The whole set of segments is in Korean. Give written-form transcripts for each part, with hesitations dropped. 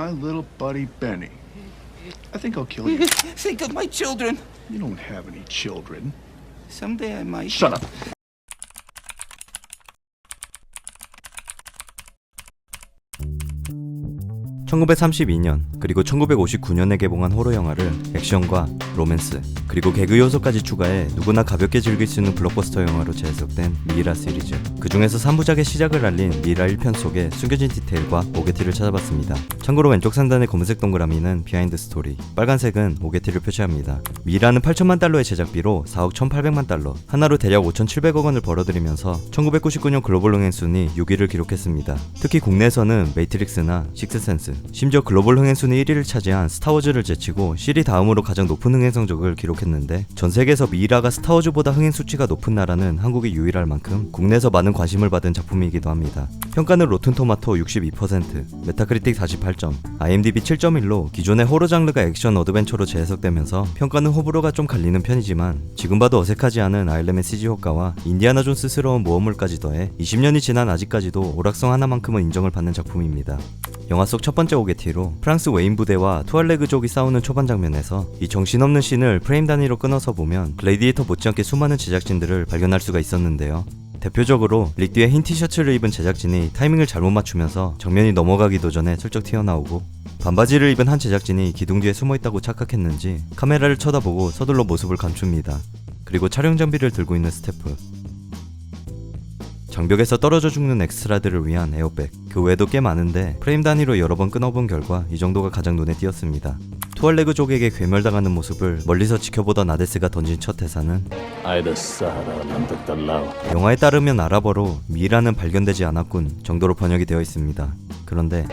my little buddy Benny. I think I'll kill you. Think of my children. You don't have any children. Someday I might. Shut up. 1932년 그리고 1959년에 개봉한 호러 영화를 액션과 로맨스 그리고 개그 요소까지 추가해 누구나 가볍게 즐길 수 있는 블록버스터 영화로 재해석된 미이라 시리즈. 그 중에서 3부작의 시작을 알린 미이라 1편 속의 숨겨진 디테일과 오게티를 찾아봤습니다. 참고로 왼쪽 상단의 검은색 동그라미는 비하인드 스토리, 빨간색은 오게티를 표시합니다. 미이라는 8천만 달러의 제작비로 4억 1,800만 달러, 하나로 대략 5,700억 원을 벌어들이면서 1999년 글로벌 흥행 순위 6위를 기록했습니다. 특히 국내에서는 매트릭스나 식스센스, 심지어 글로벌 흥행 순위 1위를 차지한 스타워즈를 제치고 시리 다음으로 가장 높은 흥행 성적을 기록했는데, 전 세계에서 미이라가 스타워즈보다 흥행 수치가 높은 나라는 한국이 유일할 만큼 국내에서 많은 관심을 받은 작품이기도 합니다. 평가는 로튼토마토 62%, 메타크리틱 48점, IMDb 7.1로 기존의 호러 장르가 액션 어드벤처로 재해석되면서 평가는 호불호가 좀 갈리는 편이지만, 지금 봐도 어색하지 않은 아일랜드 CG 효과와 인디아나 존스스러운 모험물까지 더해 20년이 지난 아직까지도 오락성 하나만큼은 인정을 받는 작품입니다. 영화 속 첫 번째 오게티로 프랑스 웨인 부대와 투알레그족이 싸우는 초반 장면에서 이 정신없는 씬을 프레임 단위로 끊어서 보면 글래디에이터 못지않게 수많은 제작진들을 발견할 수가 있었는데요. 대표적으로 릭 뒤에 흰 티셔츠를 입은 제작진이 타이밍을 잘못 맞추면서 정면이 넘어가기도 전에 슬쩍 튀어나오고, 반바지를 입은 한 제작진이 기둥 뒤에 숨어있다고 착각했는지 카메라를 쳐다보고 서둘러 모습을 감춥니다. 그리고 촬영 장비를 들고 있는 스태프, 장벽에서 떨어져 죽는 엑스트라들을 위한 에어백, 그 외에도 꽤 많은데 프레임 단위로 여러 번 끊어본 결과 이 정도가 가장 눈에 띄었습니다. 투알레그족에게 괴멸당하는 모습을 멀리서 지켜보던 아데스가 던진 첫 대사는 영화에 따르면 아랍어로 미이라는 발견되지 않았군 정도로 번역이 되어 있습니다. 그런데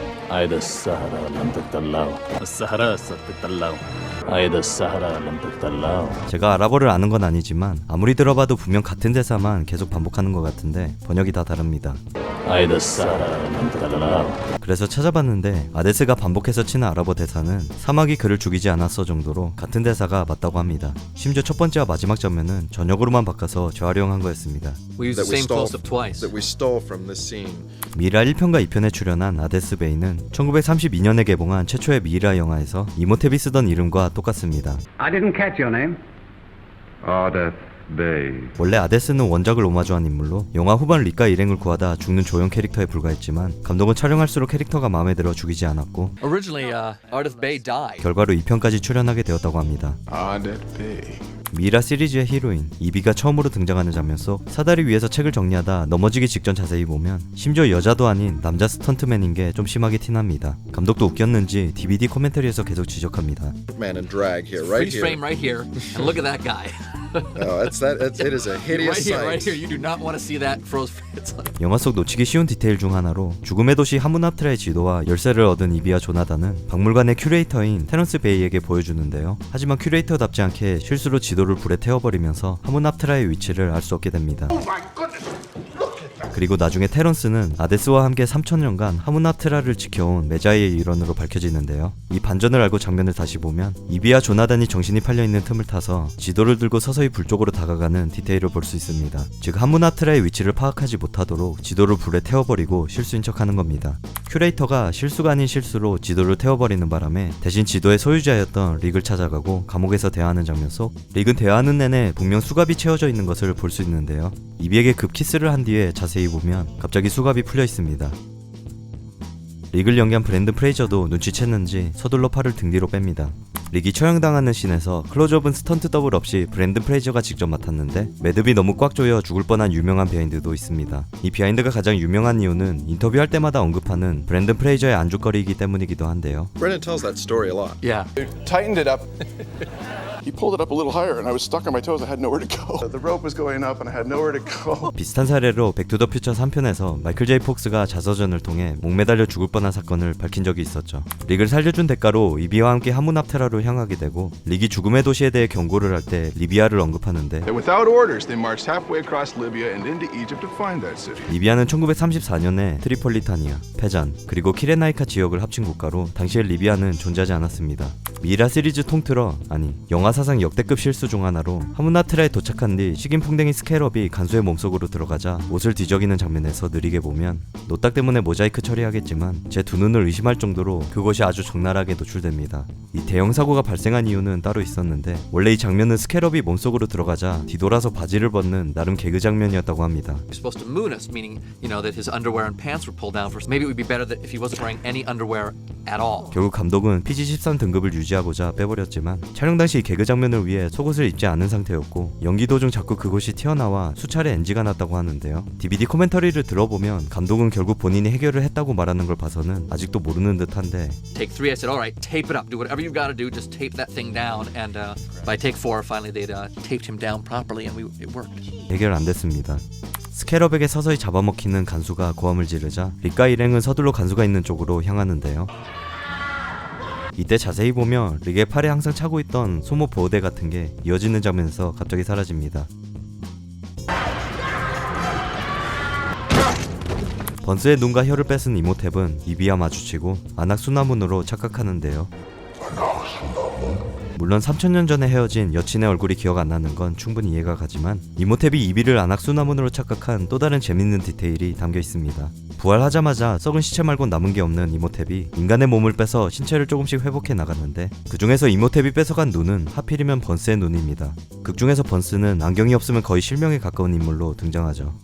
제가 아랍어를 아는 건 아니지만 아무리 들어봐도 분명 같은 대사만 계속 반복하는 것 같은데 번역이 다 다릅니다. 그래서 찾아봤는데 아데스가 반복해서 치는 아랍어 대사는 사막이 그를 죽이지 않았어 정도로 같은 대사가 맞다고 합니다. 심지어 첫 번째와 마지막 장면은 전역으로만 바꿔서 재활용한 거였습니다. 미이라 1편과 2편에 출연한 아데스 베이는 1932년에 개봉한 최초의 미이라 영화에서 이모테비 쓰던 이름과 똑같습니다. I didn't catch your name. 원래 아데스는 원작을 오마주한 인물로 영화 후반 릭과 일행을 구하다 죽는 조연 캐릭터에 불과했지만, 감독은 촬영할수록 캐릭터가 마음에 들어 죽이지 않았고 결과로 2편까지 출연하게 되었다고 합니다. 미이라 시리즈의 히로인 이비가 처음으로 등장하는 장면 속 사다리 위에서 책을 정리하다 넘어지기 직전 자세히 보면 심지어 여자도 아닌 남자 스턴트맨인 게 좀 심하게 티납니다. 감독도 웃겼는지 DVD 코멘터리에서 계속 지적합니다. Man in drag here, right Freeze frame right here, and look at that guy. It is a hideous sight. Right here. You do not want to see that froze. 영화 속 놓치기 쉬운 디테일 중 하나로 죽음의 도시 하문아프트라의 지도와 열쇠를 얻은 이비와 조나단은 박물관의 큐레이터인 테런스 베이에게 보여주는데요. 하지만 큐레이터답지 않게 실수로 지도를 불에 태워버리면서 하문아프트라의 위치를 알 수 없게 됩니다. 그리고 나중에 테런스는 아데스와 함께 3000년간 하문아프트라를 지켜온 메자이의 일원으로 밝혀지는데요. 이 반전을 알고 장면을 다시 보면 이비와 조나단이 정신이 팔려있는 틈을 타서 지도를 들고 서서히 불 쪽으로 다가가는 디테일을 볼 수 있습니다. 즉 하문아프트라의 위치를 파악하지 못하도록 지도를 불에 태워버리고 실수인 척하는 겁니다. 큐레이터가 실수가 아닌 실수로 지도를 태워버리는 바람에 대신 지도의 소유자였던 릭을 찾아가고 감옥에서 대화하는 장면 속 릭은 대화하는 내내 분명 수갑이 채워져 있는 것을 볼 수 있는데요. 이비에게 급키스를 한 뒤에 자세히 보면 갑자기 수갑이 풀려 있습니다. 릭을 연기한 브랜든 프레이저도 눈치챘는지 서둘러 팔을 등 뒤로 뺍니다. 릭이 처형당하는 씬에서 클로즈업은 스턴트 더블 없이 브랜든 프레이저가 직접 맡았는데 매듭이 너무 꽉 조여 죽을 뻔한 유명한 비하인드도 있습니다. 이 비하인드가 가장 유명한 이유는 인터뷰할 때마다 언급하는 브랜든 프레이저의 안주거리이기 때문이기도 한데요. Brendan tells that story a lot. Yeah. Tightened it up. He pulled it up a little higher and I was stuck on my toes. I had nowhere to go. The rope was going up and I had nowhere to go. 비슷한 사례로 백투더퓨처 3편에서 마이클 제이 폭스가 자서전을 통해 목매달려 죽을 뻔한 사건을 밝힌 적이 있었죠. 릭을 살려준 대가로 이비와 함께 하문아프테라로 향하게 되고, 릭이 죽음의 도시에 대해 경고를 할 때 리비아를 언급하는데 Without orders, they marched halfway across Libya and into Egypt to find that city. 리비아는 1934년에 트리폴리타니아, 페잔, 그리고 키레나이카 지역을 합친 국가로 당시의 리비아는 존재하지 않았습니다. 미이라 시리즈 통틀어 아니 영화 사상 역대급 실수 중 하나로 하무나트라에 도착한 뒤 식인풍뎅이 스케럽이 간수의 몸속으로 들어가자 옷을 뒤적이는 장면에서 느리게 보면 노딱 때문에 모자이크 처리하겠지만 제 두 눈을 의심할 정도로 그것이 아주 적나라하게 노출됩니다. 이 대형 사고가 발생한 이유는 따로 있었는데 원래 이 장면은 스케럽이 몸속으로 들어가자 뒤돌아서 바지를 벗는 나름 개그 장면이었다고 합니다. You're supposed to moon us, meaning, that his underwear and pants were pulled down first. Maybe it would be better that if he wasn't wearing any underwear at all. 결국 감독은 PG-13 등급을 유지하고자 빼버렸지만 촬영 당시 개그 장면을 위해 속옷을 입지 않은 상태였고 연기 도중 자꾸 그것이 튀어나와 수차례 NG가 났다고 하는데요. DVD 코멘터리를 들어보면 감독은 결국 본인이 해결을 했다고 말하는 걸 봐서는 아직도 모르는 듯한데 Take 3, I said, all right, tape it up. Do whatever you've got to do. Just tape that thing down. And by take 4, finally they'd taped him down properly, and it worked. 해결 안 됐습니다. 스케럽에게 서서히 잡아먹히는 간수가 고함을 지르자 릭과 일행은 서둘러 간수가 있는 쪽으로 향하는데요. 이때 자세히 보면 릭의 팔에 항상 차고 있던 소모 보호대 같은 게 이어지는 장면에서 갑자기 사라집니다. 번스의 눈과 혀를 뺏은 이모탭은 이비와 마주치고 안악수나문으로 착각하는데요. 물론 3000년 전에 헤어진 여친의 얼굴이 기억 안 나는 건 충분히 이해가 가지만 이모탭이 이비를 안악수나문으로 착각한 또 다른 재밌는 디테일이 담겨 있습니다. 부활하자마자 썩은 시체 말곤 남은 게 없는 이모탭이 인간의 몸을 빼서 신체를 조금씩 회복해 나갔는데 그 중에서 이모탭이 뺏어간 눈은 하필이면 번스의 눈입니다. 극 중에서 번스는 안경이 없으면 거의 실명에 가까운 인물로 등장하죠.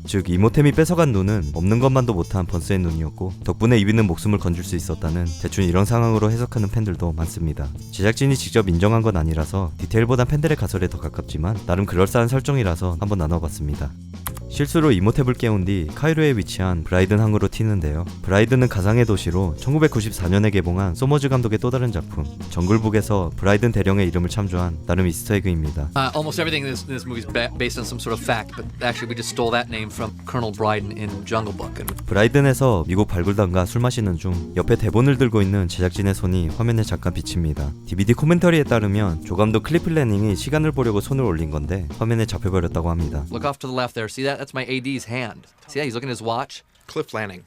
즉 이모템이 뺏어간 눈은 없는 것만도 못한 번스의 눈이었고 덕분에 이비는 목숨을 건질 수 있었다는 대충 이런 상황으로 해석하는 팬들도 많습니다. 제작진이 직접 인정한 건 아니라서 디테일보단 팬들의 가설에 더 가깝지만 나름 그럴싸한 설정이라서 한번 나눠봤습니다. 실수로 이모탭을 깨운 뒤 카이로에 위치한 브라이든 항으로 튀는데요. 브라이든은 가상의 도시로 1994년에 개봉한 소머즈 감독의 또 다른 작품 정글북에서 브라이든 대령의 이름을 참조한 나름 이스터에그입니다. Almost everything in this movie is based on some sort of fact, but actually we just stole that name from Colonel Bryden in Jungle Book. 브라이든에서 미국 발굴단과 술 마시는 중 옆에 대본을 들고 있는 제작진의 손이 화면에 잠깐 비칩니다. DVD 코멘터리에 따르면 조감독 클리프 레닝이 시간을 보려고 손을 올린 건데 화면에 잡혀버렸다고 합니다. Look off to the left there. See that? That's my AD's hand. See that? He's looking at his watch. Cliff Lanning.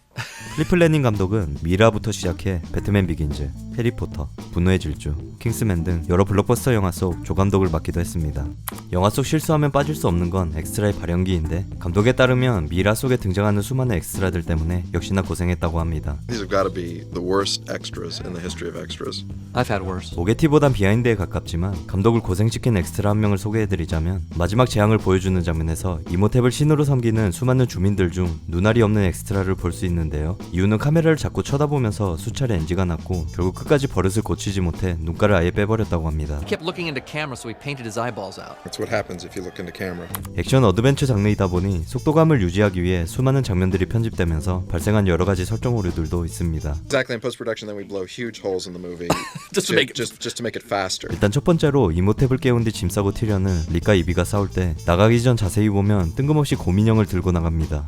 클리프 레닝 감독은 미라부터 시작해 배트맨 비긴즈, 해리포터, 분노의 질주, 킹스맨 등 여러 블록버스터 영화 속 조감독을 맡기도 했습니다. 영화 속 실수하면 빠질 수 없는 건 엑스트라의 발연기인데 감독에 따르면 미라 속에 등장하는 수많은 엑스트라들 때문에 역시나 고생했다고 합니다. These have got to be the worst extras in the history of extras. I've had worse. 오게티보단 비하인드에 가깝지만 감독을 고생시킨 엑스트라 한 명을 소개해드리자면 마지막 재앙을 보여주는 장면에서 이모탭을 신으로 섬기는 수많은 주민들 중 눈알이 없는 엑스트라를 볼 수 있는데요. 이유는 카메라를 자꾸 쳐다보면서 수차례 NG가 났고 결국 끝까지 버릇을 고치지 못해 눈가를 아예 빼버렸다고 합니다. He kept looking into camera, so we painted his eyeballs out. That's what happens if you look into camera. 액션 어드벤처 장르이다 보니 속도감을 유지하기 위해 수많은 장면들이 편집되면서 발생한 여러 가지 설정 오류들도 있습니다. Exactly, in post-production, then we blow huge holes in the movie Just to make it- just to make it faster. 일단 첫 번째로 이모탭을 깨운 뒤 짐 싸고 튀려는 릭과 이비가 싸울 때 나가기 전 자세히 보면 뜬금없이 곰인형을 들고 나갑니다.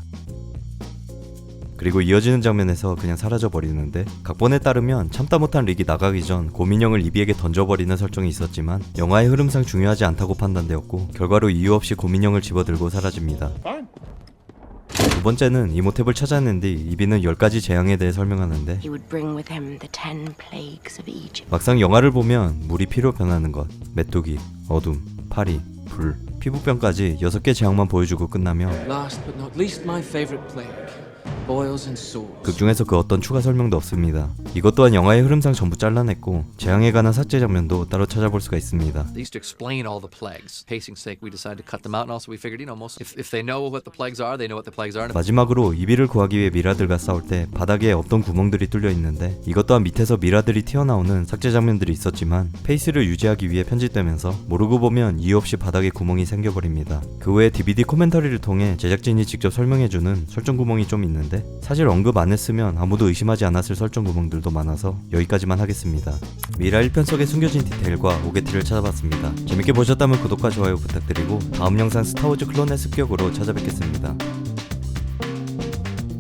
그리고 이어지는 장면에서 그냥 사라져버리는데 각본에 따르면 참다 못한 릭이 나가기 전 곰인형을 이비에게 던져버리는 설정이 있었지만 영화의 흐름상 중요하지 않다고 판단되었고 결과로 이유 없이 곰인형을 집어들고 사라집니다. 두 번째는 이모탭을 찾아낸 뒤 이비는 10가지 재앙에 대해 설명하는데 He would bring with him the 10 plagues of Egypt. 막상 영화를 보면 물이 피로 변하는 것, 메뚜기, 어둠, 파리, 불, 피부병까지 6개 재앙만 보여주고 끝나며 Last but not least, my favorite plague. Boils and sores. 극 중에서 그 어떤 추가 설명도 없습니다. 이것 또한 영화의 흐름상 전부 잘라냈고 재앙에 관한 삭제 장면도 따로 찾아볼 수가 있습니다. They used to explain all the plagues. Pacing's sake, we decided to cut them out, and also we figured, most if they know what the plagues are, they know what the plagues are. 마지막으로 이비를 구하기 위해 미라들과 싸울 때 바닥에 없던 구멍들이 뚫려 있는데 이것 또한 밑에서 미라들이 튀어나오는 삭제 장면들이 있었지만 페이스를 유지하기 위해 편집되면서 모르고 보면 이유 없이 바닥에 구멍이 생겨버립니다. 그 외에 DVD 코멘터리를 통해 제작진이 직접 설명해주는 설정 구멍이 좀 있는데 사실 언급 안 했으면 아무도 의심하지 않았을 설정 구멍들도 많아서 여기까지만 하겠습니다. 미라 1편 속에 숨겨진 디테일과 오게티를 찾아봤습니다. 재밌게 보셨다면 구독과 좋아요 부탁드리고 다음 영상 스타워즈 클론의 습격으로 찾아뵙겠습니다.